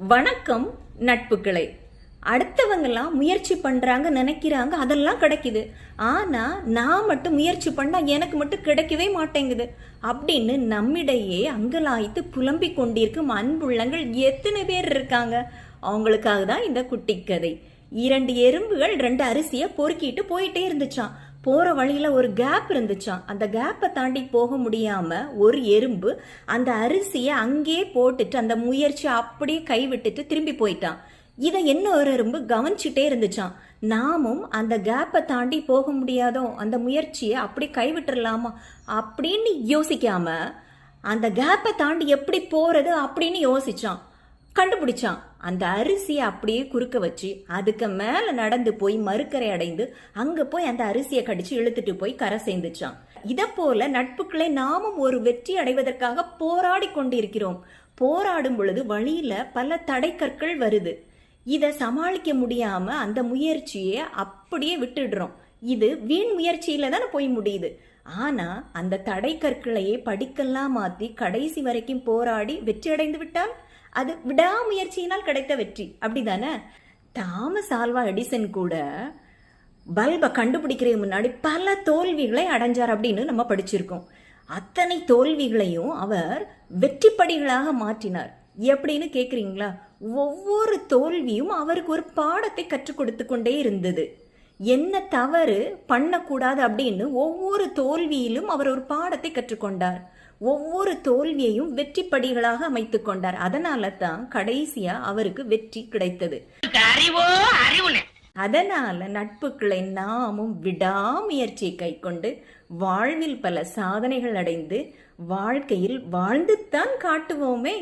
வணக்கம் நட்புகளே. அடுத்தவங்கெல்லாம் முயற்சி பண்றாங்க, நினைக்கிறாங்க, அதெல்லாம் கிடைக்குது. ஆனா நான் மட்டும் முயற்சி பண்ணா எனக்கு மட்டும் கிடைக்கவே மாட்டேங்குது அப்படின்னு நம்மிடையே அங்கலாய்த்து புலம்பிக் கொண்டிருக்கும் அன்புள்ளங்கள் எத்தனை பேர் இருக்காங்க? அவங்களுக்காக தான் இந்த குட்டி கதை. 2 எறும்புகள் 2 அரிசியை பொறுக்கிட்டு போயிட்டே இருந்துச்சான். போற வழியில ஒரு கேப் இருந்துச்சான். அந்த கேப்பை தாண்டி போக முடியாம ஒரு எறும்பு அந்த அரிசியை அங்கே போட்டுட்டு அந்த முயற்சியை அப்படியே கைவிட்டுட்டு திரும்பி போயிட்டான். இதை என்ன ஒரு எறும்பு கவனிச்சுட்டே இருந்துச்சான். நாமும் அந்த கேப்பை தாண்டி போக முடியாதோ, அந்த முயற்சியை அப்படி கைவிட்டுறலாமா அப்படின்னு யோசிக்காம அந்த கேப்பை தாண்டி எப்படி போறது அப்படின்னு யோசிச்சான். கண்டுபிடிச்சான். அந்த அரிசியை அப்படியே குறுக்க வச்சு அதுக்கு மேல நடந்து போய் மறுக்கரை அடைந்து அங்க போய் அந்த அரிசியை கடிச்சு இழுத்துட்டு போய் கரை சேர்ந்துச்சான். இத போல நட்புகளை நாமும் ஒரு வெற்றி அடைவதற்காக போராடி கொண்டிருக்கிறோம். போராடும் பொழுது வழியில பல தடைக்கற்கள் வருது. இத சமாளிக்க முடியாம அந்த முயற்சியை அப்படியே விட்டுடுறோம். இது வீண் முயற்சியில தானே போய் முடியுது. ஆனா அந்த தடைக்கற்களையே படிக்கெல்லாம் மாத்தி கடைசி வரைக்கும் போராடி வெற்றி அடைந்து விட்டால் அது விடாமுயற்சியினால் கிடைத்த வெற்றி. அப்படிதானே? தாமஸ் ஆல்வா எடிசன் கூட பல்பை கண்டுபிடிக்கிற முன்னாடி பல தோல்விகளை அடைஞ்சார் அப்படின்னு நம்ம படிச்சிருக்கோம். அத்தனை தோல்விகளையும் அவர் வெற்றிப்படிகளாக மாற்றினார். எப்படின்னு கேக்குறீங்களா? ஒவ்வொரு தோல்வியும் அவருக்கு ஒரு பாடத்தை கற்றுக் கொடுத்து கொண்டே இருந்தது. என்ன தவறு பண்ணக்கூடாது அப்படின்னு ஒவ்வொரு தோல்வியிலும் அவர் ஒரு பாடத்தை கற்றுக்கொண்டார். ஒவ்வொரு தோல்வியையும் வெற்றி படிகளாக அமைத்துக் கொண்டார். அதனால தான் கடைசியா அவருக்கு வெற்றி கிடைத்தது. அதனால நட்புகளை நாமும் விடாமுயற்சியை கை கொண்டு வாழ்வில் பல சாதனைகள் அடைந்து வாழ்க்கையில் வாழ்ந்துத்தான் காட்டுவோமே.